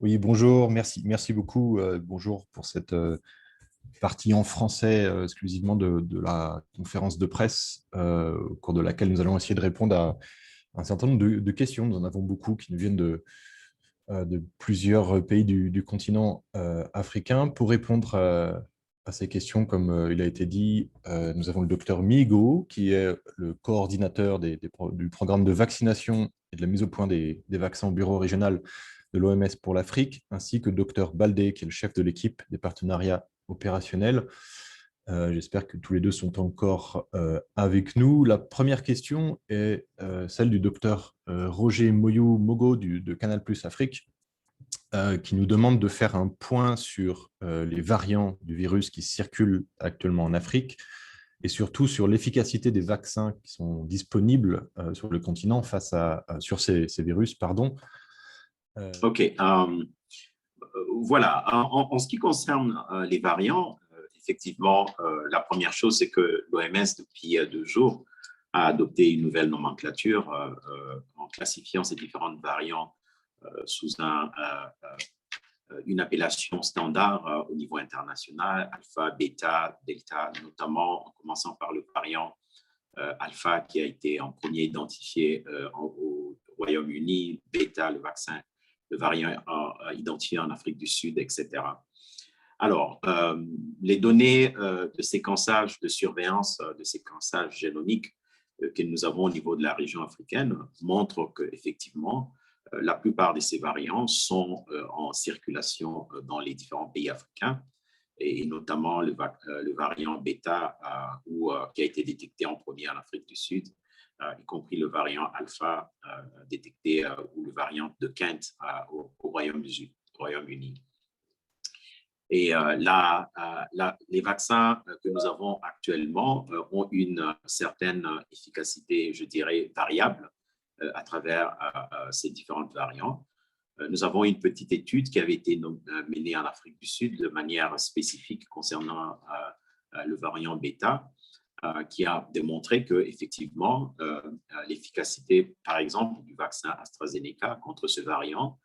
Oui, bonjour, merci beaucoup. Bonjour pour cette partie en français exclusivement de la conférence de presse au cours de laquelle nous allons essayer de répondre à un certain nombre de questions. Nous en avons beaucoup qui nous viennent de plusieurs pays du continent africain. Pour répondre à ces questions, comme il a été dit, nous avons le docteur Migo, qui est le coordinateur du programme de vaccination et de la mise au point des vaccins au bureau régional de l'OMS pour l'Afrique, ainsi que le docteur Baldé, qui est le chef de l'équipe des partenariats opérationnels. J'espère que tous les deux sont encore avec nous. La première question est celle du docteur Roger Moyou-Mogo de Canal+ Afrique, qui nous demande de faire un point sur les variants du virus qui circulent actuellement en Afrique et surtout sur l'efficacité des vaccins qui sont disponibles sur le continent sur ces virus. Pardon. OK. Voilà. En ce qui concerne les variants, effectivement, la première chose, c'est que l'OMS, depuis 2 jours, a adopté une nouvelle nomenclature en classifiant ces différentes variants sous une appellation standard au niveau international, alpha, bêta, delta, notamment en commençant par le variant alpha qui a été en premier identifié au Royaume-Uni, bêta, le variant identifié en Afrique du Sud, etc. Alors, les données de séquençage, de surveillance, de séquençage génomique que nous avons au niveau de la région africaine montrent qu'effectivement, la plupart de ces variants sont en circulation dans les différents pays africains, et notamment le variant bêta qui a été détecté en premier en Afrique du Sud, y compris le variant alpha détecté ou le variant de Kent au Royaume-Uni. Et les vaccins que nous avons actuellement ont une certaine efficacité, je dirais, variable à travers ces différentes variantes. Nous avons une petite étude qui avait été menée en Afrique du Sud de manière spécifique concernant le variant bêta, qui a démontré qu'effectivement, l'efficacité, par exemple, du vaccin AstraZeneca contre ce variant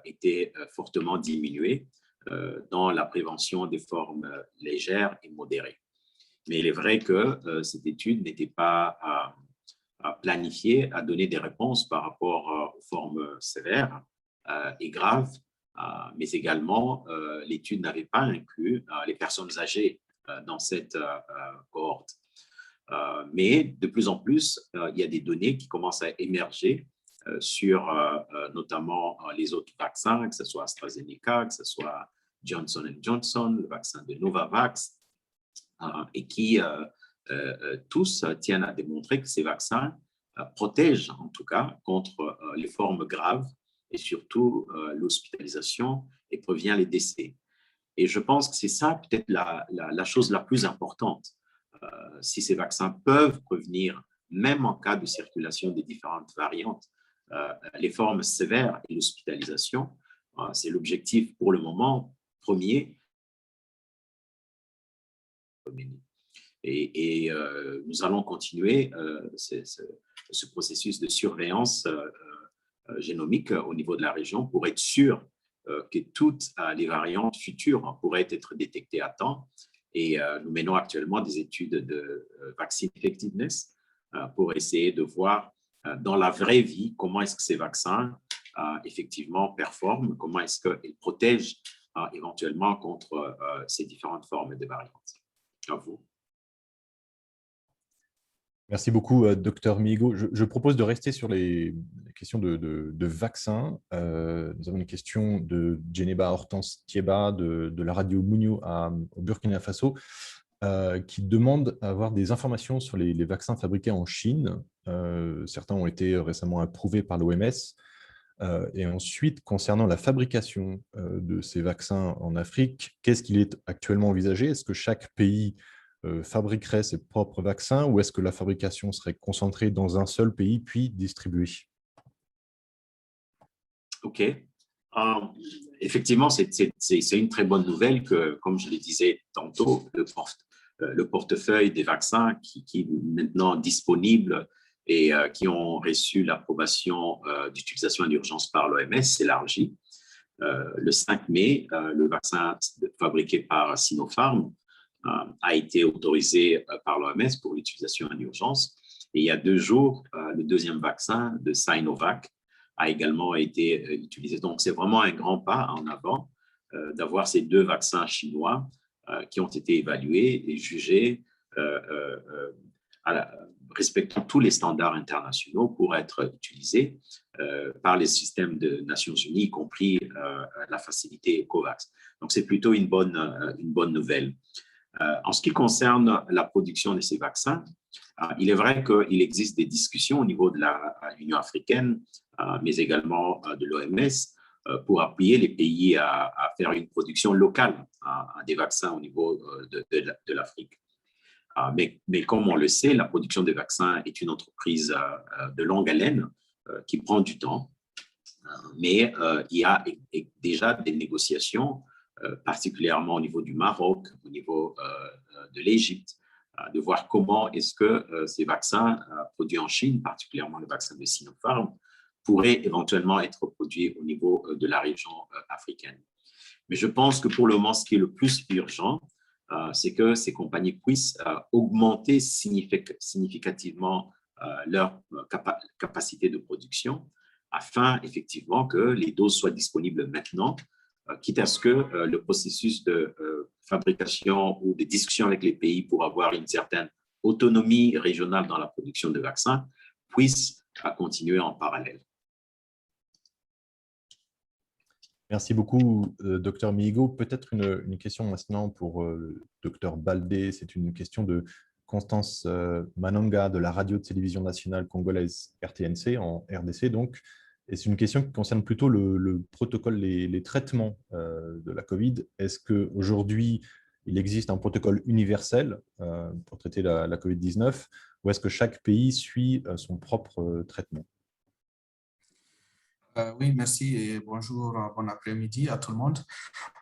était fortement diminuée dans la prévention des formes légères et modérées. Mais il est vrai que cette étude n'était pas planifiée à donner des réponses par rapport aux formes sévères et graves, mais également l'étude n'avait pas inclus les personnes âgées dans cette cohorte. Mais de plus en plus, il y a des données qui commencent à émerger sur notamment les autres vaccins, que ce soit AstraZeneca, que ce soit Johnson & Johnson, le vaccin de Novavax, et qui tous tiennent à démontrer que ces vaccins protègent en tout cas contre les formes graves et surtout l'hospitalisation et prévient les décès. Et je pense que c'est ça peut-être la chose la plus importante. Si ces vaccins peuvent prévenir, même en cas de circulation des différentes variantes, les formes sévères et l'hospitalisation, c'est l'objectif pour le moment premier. Et nous allons continuer ce processus de surveillance génomique au niveau de la région pour être sûr que toutes les variantes futures pourraient être détectées à temps. Et nous menons actuellement des études de vaccine effectiveness pour essayer de voir dans la vraie vie comment est-ce que ces vaccins effectivement performent, comment est-ce qu'ils protègent éventuellement contre ces différentes formes de variantes. À vous. Merci beaucoup, Dr Migo. Je propose de rester sur les questions de vaccins. Nous avons une question de Djeneba Hortense Thieba de la radio Mounio au Burkina Faso, qui demande à avoir des informations sur les vaccins fabriqués en Chine. Certains ont été récemment approuvés par l'OMS. Et ensuite, concernant la fabrication de ces vaccins en Afrique, qu'est-ce qu'il est actuellement envisagé? Est-ce que chaque pays fabriquerait ses propres vaccins ou est-ce que la fabrication serait concentrée dans un seul pays puis distribuée? OK. Effectivement, c'est une très bonne nouvelle que, comme je le disais tantôt, le portefeuille des vaccins qui est maintenant disponible et qui ont reçu l'approbation d'utilisation en urgence par l'OMS s'élargit. Le 5 mai, le vaccin fabriqué par Sinopharm a été autorisé par l'OMS pour l'utilisation en urgence. Et il y a 2 jours, le deuxième vaccin de Sinovac a également été utilisé. Donc, c'est vraiment un grand pas en avant d'avoir ces 2 vaccins chinois qui ont été évalués et jugés respectant tous les standards internationaux pour être utilisés par les systèmes des Nations Unies, y compris la facilité COVAX. Donc, c'est plutôt une bonne nouvelle. En ce qui concerne la production de ces vaccins, il est vrai qu'il existe des discussions au niveau de l'Union africaine, mais également de l'OMS, pour appuyer les pays à faire une production locale des vaccins au niveau de l'Afrique. Mais comme on le sait, la production des vaccins est une entreprise de longue haleine qui prend du temps. Mais il y a déjà des négociations, particulièrement au niveau du Maroc, au niveau de l'Égypte, de voir comment est-ce que ces vaccins produits en Chine, particulièrement le vaccin de Sinopharm, pourraient éventuellement être produits au niveau de la région africaine. Mais je pense que pour le moment, ce qui est le plus urgent, c'est que ces compagnies puissent augmenter significativement leur capacité de production afin effectivement que les doses soient disponibles maintenant, quitte à ce que le processus de fabrication ou de discussion avec les pays pour avoir une certaine autonomie régionale dans la production de vaccins puisse continuer en parallèle. Merci beaucoup, Dr Mihigo. Peut-être une question maintenant pour Dr Baldé. C'est une question de Constance Mananga de la radio-télévision nationale congolaise RTNC, en RDC donc. Et c'est une question qui concerne plutôt le protocole, les traitements de la Covid. Est-ce qu'aujourd'hui, il existe un protocole universel pour traiter la Covid-19 ou est-ce que chaque pays suit son propre traitement? Oui, merci et bonjour, bon après-midi à tout le monde.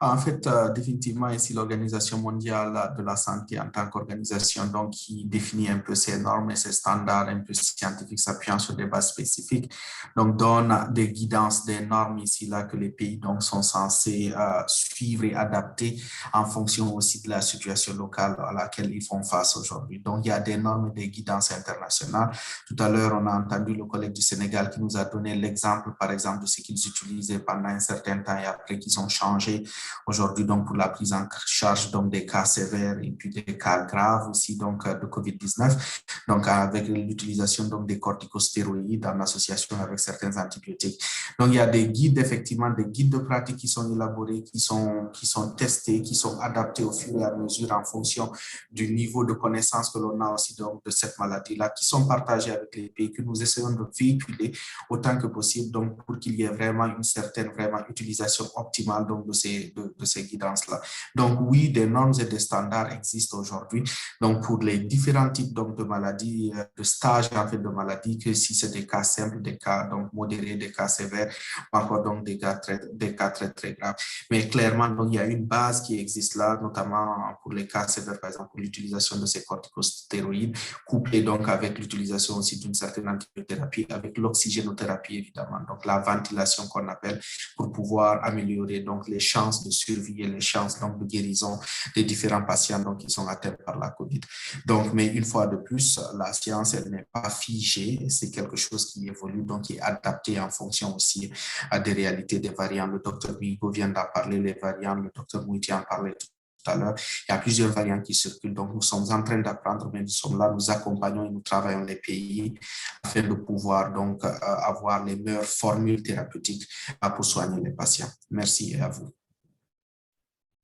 En fait, définitivement, ici, l'Organisation mondiale de la santé en tant qu'organisation donc, qui définit un peu ses normes et ses standards un peu scientifiques s'appuyant sur des bases spécifiques, donc donne des guidances, des normes ici là que les pays donc, sont censés suivre et adapter en fonction aussi de la situation locale à laquelle ils font face aujourd'hui. Donc, il y a des normes et des guidances internationales. Tout à l'heure, on a entendu le collègue du Sénégal qui nous a donné l'exemple, par exemple, de ce qu'ils utilisaient pendant un certain temps et après qu'ils ont changé aujourd'hui donc pour la prise en charge donc des cas sévères et puis des cas graves aussi donc de COVID-19, donc avec l'utilisation donc des corticostéroïdes en association avec certains antibiotiques. Donc il y a des guides, effectivement des guides de pratique qui sont élaborés, qui sont testés, qui sont adaptés au fur et à mesure en fonction du niveau de connaissance que l'on a aussi donc de cette maladie-là, qui sont partagés avec les pays, que nous essayons de véhiculer autant que possible donc pour qu'il y ait vraiment une certaine utilisation optimale donc, de ces guidances-là. Donc oui, des normes et des standards existent aujourd'hui donc pour les différents types donc, de maladies, de stages en fait, de maladies, que si c'est des cas simples, des cas donc, modérés, des cas sévères, encore donc des cas très très graves. Mais clairement, donc, il y a une base qui existe là, notamment pour les cas sévères, par exemple pour l'utilisation de ces corticostéroïdes, couplée donc avec l'utilisation aussi d'une certaine antibiothérapie, avec l'oxygénothérapie évidemment. Donc la ventilation qu'on appelle pour pouvoir améliorer donc les chances de survie et les chances donc de guérison des différents patients donc qui sont atteints par la COVID. Donc, mais une fois de plus, la science elle n'est pas figée, c'est quelque chose qui évolue donc qui est adapté en fonction aussi à des réalités des variants. Le docteur Mihigo vient d'en parler, les variants, le docteur Mouiti en parlait tout à l'heure. Il y a plusieurs variants qui circulent, donc nous sommes en train d'apprendre, mais nous sommes là, nous accompagnons et nous travaillons les pays afin de pouvoir donc avoir les meilleures formules thérapeutiques pour soigner les patients. Merci et à vous.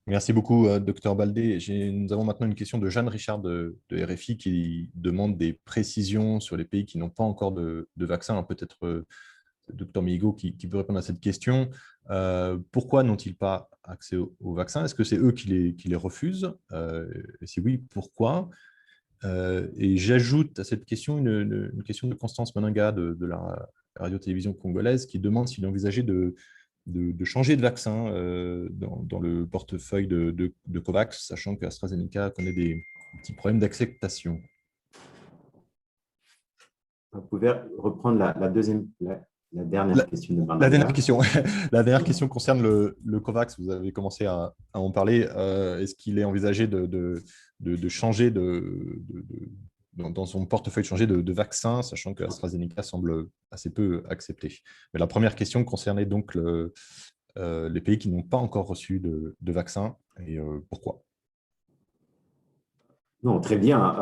Merci beaucoup, Dr Baldé. Nous avons maintenant une question de Jeanne Richard de RFI qui demande des précisions sur les pays qui n'ont pas encore de vaccin. Alors peut-être Dr Mihigo qui peut répondre à cette question. Pourquoi n'ont-ils pas accès au vaccin? Est-ce que c'est eux qui les refusent? Et si oui, pourquoi? Et j'ajoute à cette question une question de Constance Mananga de la radio-télévision congolaise qui demande s'il est envisagé de changer de vaccin dans le portefeuille de COVAX, sachant qu'AstraZeneca connaît des petits problèmes d'acceptation. Vous pouvez reprendre la deuxième la dernière question de La dernière Mananda. question, la dernière question concerne le COVAX. Vous avez commencé à en parler. Est-ce qu'il est envisagé de changer dans son portefeuille, de changer de vaccin, sachant que AstraZeneca semble assez peu accepté? Mais la première question concernait donc les pays qui n'ont pas encore reçu de vaccin et pourquoi? Non, très bien.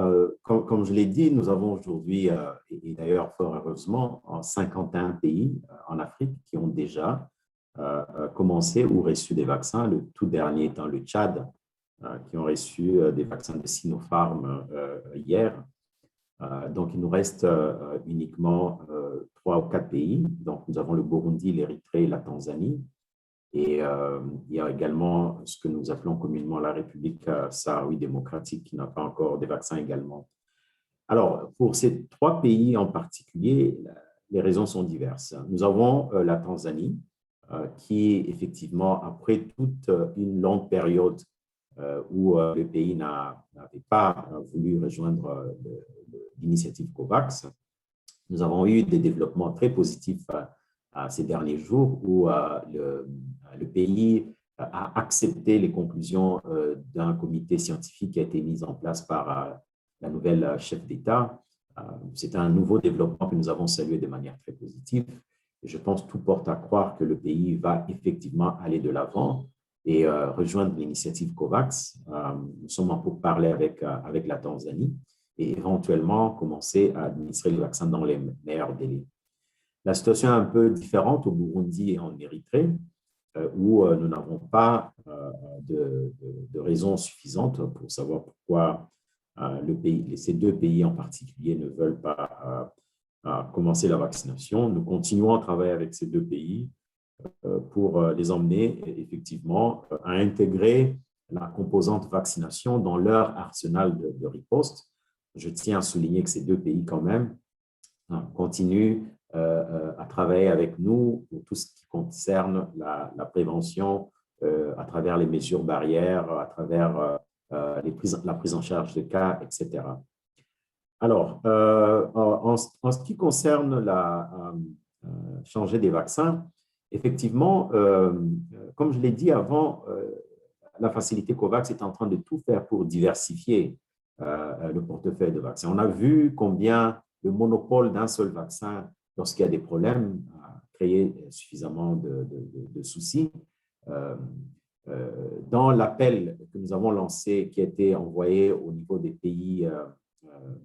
Comme je l'ai dit, nous avons aujourd'hui, et d'ailleurs fort heureusement, 51 pays en Afrique qui ont déjà commencé ou reçu des vaccins, le tout dernier étant le Tchad, qui ont reçu des vaccins de Sinopharm hier. Donc, il nous reste uniquement 3 ou 4 pays. Donc, nous avons le Burundi, l'Érythrée et la Tanzanie. Et il y a également ce que nous appelons communément la République sahraoui démocratique qui n'a pas encore des vaccins également. Alors, pour ces 3 pays en particulier, les raisons sont diverses. Nous avons la Tanzanie qui, effectivement, après toute une longue période où le pays n'avait pas voulu rejoindre l'initiative COVAX, nous avons eu des développements très positifs ces derniers jours où le pays a accepté les conclusions d'un comité scientifique qui a été mis en place par la nouvelle chef d'État. C'est un nouveau développement que nous avons salué de manière très positive. Et je pense que tout porte à croire que le pays va effectivement aller de l'avant et rejoindre l'initiative COVAX. Nous sommes en pourparlers avec la Tanzanie et éventuellement commencer à administrer les vaccins dans les meilleurs délais. La situation est un peu différente au Burundi et en Érythrée, où nous n'avons pas de raisons suffisantes pour savoir pourquoi ces 2 pays en particulier ne veulent pas commencer la vaccination. Nous continuons à travailler avec ces 2 pays pour les emmener effectivement à intégrer la composante vaccination dans leur arsenal de riposte. Je tiens à souligner que ces 2 pays quand même continuent à travailler avec nous pour tout ce qui concerne la prévention à travers les mesures barrières, à travers la prise en charge de cas, etc. Alors, en ce qui concerne changer des vaccins, effectivement, comme je l'ai dit avant, la facilité COVAX est en train de tout faire pour diversifier le portefeuille de vaccins. On a vu combien le monopole d'un seul vaccin, lorsqu'il y a des problèmes, a créé suffisamment de soucis. Dans l'appel que nous avons lancé, qui a été envoyé au niveau des pays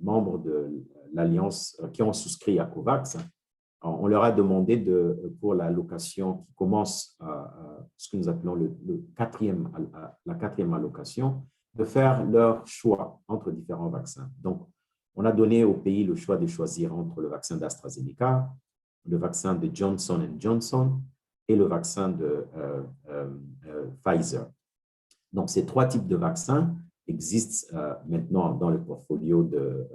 membres de l'Alliance qui ont souscrit à COVAX, on leur a demandé pour l'allocation qui commence, ce que nous appelons la 4e allocation, de faire leur choix entre différents vaccins. Donc, on a donné au pays le choix de choisir entre le vaccin d'AstraZeneca, le vaccin de Johnson & Johnson et le vaccin de Pfizer. Donc, ces 3 types de vaccins existent maintenant dans le portfolio de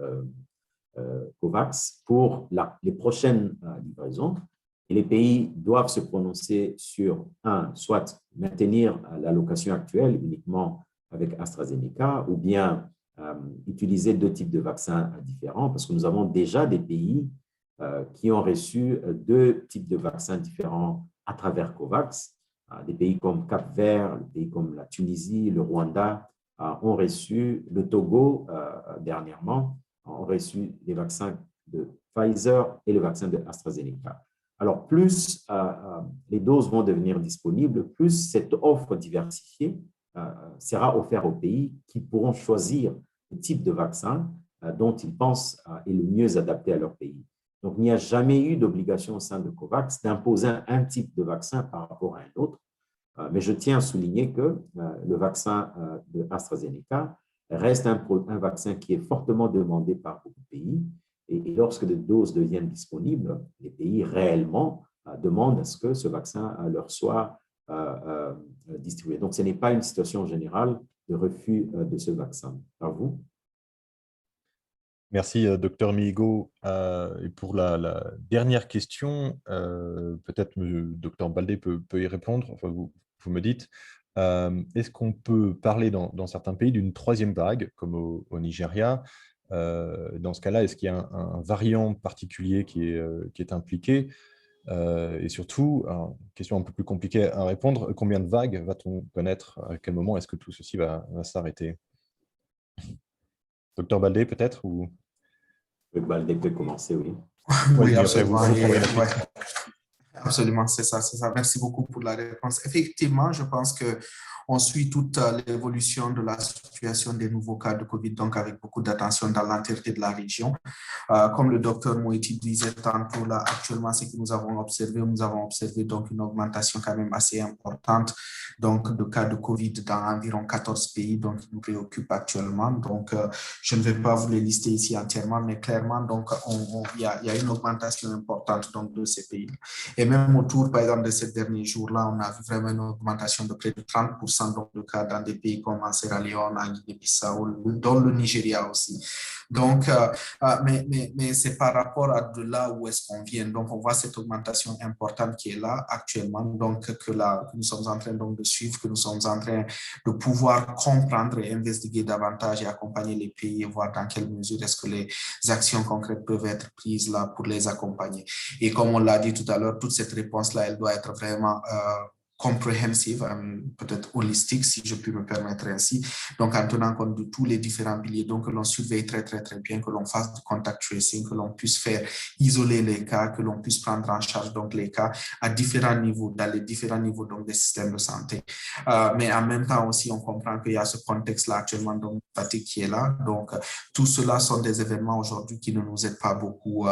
COVAX pour les prochaines livraisons. Et les pays doivent se prononcer sur, soit maintenir l'allocation actuelle uniquement avec AstraZeneca ou bien utiliser 2 types de vaccins différents parce que nous avons déjà des pays qui ont reçu 2 types de vaccins différents à travers COVAX. Des pays comme Cap-Vert, des pays comme la Tunisie, le Rwanda ont reçu, le Togo dernièrement, ont reçu les vaccins de Pfizer et le vaccin de AstraZeneca. Alors, plus les doses vont devenir disponibles, plus cette offre diversifiée sera offerte aux pays qui pourront choisir le type de vaccin dont ils pensent est le mieux adapté à leur pays. Donc, il n'y a jamais eu d'obligation au sein de COVAX d'imposer un type de vaccin par rapport à un autre. Mais je tiens à souligner que le vaccin de AstraZeneca reste un vaccin qui est fortement demandé par beaucoup de pays. Et lorsque des doses deviennent disponibles, les pays réellement demandent à ce que ce vaccin leur soit distribué. Donc, ce n'est pas une situation générale de refus de ce vaccin. À vous. Merci, Dr Mihigo. Et pour la dernière question, peut-être Dr Baldé peut y répondre. Enfin, vous me dites, est-ce qu'on peut parler dans certains pays d'une 3e vague, comme au Nigeria? Dans ce cas-là, est-ce qu'il y a un variant particulier qui est impliqué? Et surtout, une question un peu plus compliquée à répondre, combien de vagues va-t-on connaître? À quel moment est-ce que tout ceci va s'arrêter? Docteur Baldé, peut-être ou... Baldé peut commencer, oui. Oui, Vas-y, après, absolument. vous prendrez la suite. Ouais. Absolument, c'est ça, c'est ça. Merci beaucoup pour la réponse. Effectivement, je pense que on suit toute l'évolution de la situation des nouveaux cas de COVID, donc avec beaucoup d'attention dans l'entièreté de la région. Comme le docteur Moïti disait tantôt, là, actuellement, ce que nous avons observé donc une augmentation quand même assez importante donc, de cas de COVID dans environ 14 pays, donc qui nous préoccupent actuellement. Donc, je ne vais pas vous les lister ici entièrement, mais clairement, donc, il y a une augmentation importante donc, de ces pays. Et même autour, par exemple, de ces derniers jours-là, on a vu vraiment une augmentation de près de 30% donc, de cas dans des pays comme en Sierra Leone, en Guinée-Bissau, dans le Nigeria aussi. Donc, mais c'est par rapport à de là où est-ce qu'on vient. Donc, on voit cette augmentation importante qui est là actuellement, donc que nous sommes en train donc, de suivre, que nous sommes en train de pouvoir comprendre et investiguer davantage et accompagner les pays et voir dans quelle mesure est-ce que les actions concrètes peuvent être prises là pour les accompagner. Et comme on l'a dit tout à l'heure, toute cette réponse-là, elle doit être vraiment comprehensive, peut-être holistique, si je puis me permettre ainsi. Donc, en tenant compte de tous les différents piliers, donc que l'on surveille très, très, très bien, que l'on fasse du contact tracing, que l'on puisse faire isoler les cas, que l'on puisse prendre en charge donc les cas à différents niveaux, dans les différents niveaux donc des systèmes de santé. Mais en même temps aussi, on comprend qu'il y a ce contexte-là actuellement donc fatigue qui est là. Donc, tout cela sont des événements aujourd'hui qui ne nous aident pas beaucoup.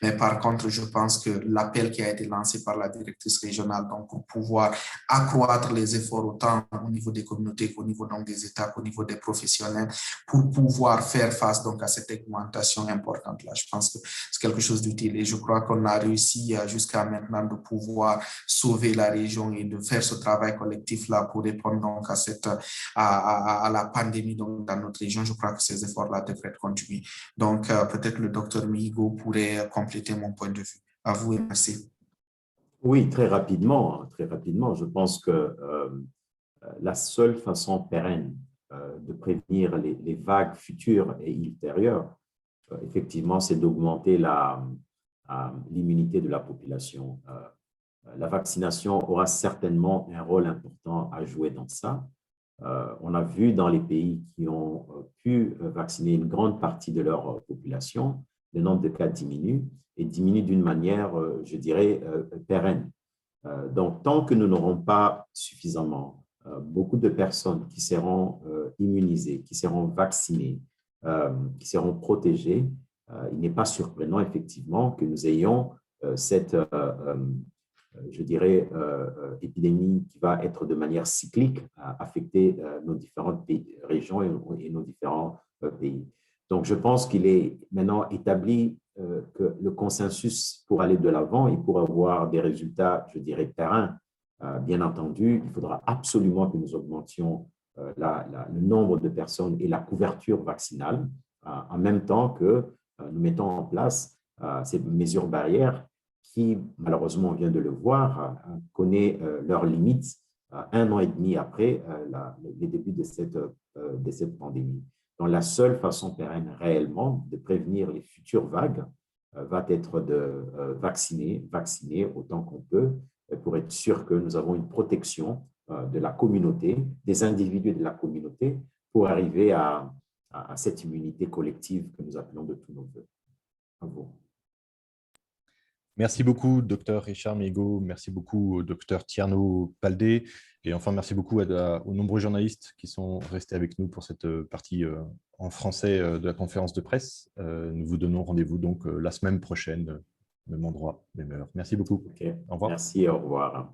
Mais par contre, je pense que l'appel qui a été lancé par la directrice régionale donc pour pouvoir accroître les efforts autant au niveau des communautés qu'au niveau donc des États, qu'au niveau des professionnels, pour pouvoir faire face donc à cette augmentation importante-là. Je pense que c'est quelque chose d'utile et je crois qu'on a réussi jusqu'à maintenant de pouvoir sauver la région et de faire ce travail collectif-là pour répondre donc à la pandémie donc, dans notre région. Je crois que ces efforts-là devraient être continués. Donc, peut-être le docteur Mihigo pourrait compléter mon point de vue. À vous et merci. Oui, très rapidement. Je pense que la seule façon pérenne de prévenir les vagues futures et ultérieures, effectivement, c'est d'augmenter l'immunité de la population. La vaccination aura certainement un rôle important à jouer dans ça. On a vu dans les pays qui ont pu vacciner une grande partie de leur population, le nombre de cas diminue et diminue d'une manière, je dirais, pérenne. Donc, tant que nous n'aurons pas suffisamment beaucoup de personnes qui seront immunisées, qui seront vaccinées, qui seront protégées, il n'est pas surprenant, effectivement, que nous ayons cette, je dirais, épidémie qui va être de manière cyclique affecter nos différentes régions et nos différents pays. Donc, je pense qu'il est maintenant établi que le consensus pour aller de l'avant et pour avoir des résultats, je dirais, terrain, bien entendu, il faudra absolument que nous augmentions le nombre de personnes et la couverture vaccinale en même temps que nous mettons en place ces mesures barrières qui, malheureusement, on vient de le voir, connaît leurs limites 1 an et demi après les débuts de cette pandémie. Donc, la seule façon pérenne réellement de prévenir les futures vagues va être de vacciner autant qu'on peut pour être sûr que nous avons une protection de la communauté, des individus de la communauté pour arriver à cette immunité collective que nous appelons de tous nos voeux. À vous. Merci beaucoup, docteur Richard Mihigo. Merci beaucoup, docteur Tierno Baldé. Et enfin, merci beaucoup aux nombreux journalistes qui sont restés avec nous pour cette partie en français de la conférence de presse. Nous vous donnons rendez-vous donc la semaine prochaine, même endroit, même heure. Merci beaucoup. Okay. Au revoir. Merci, au revoir.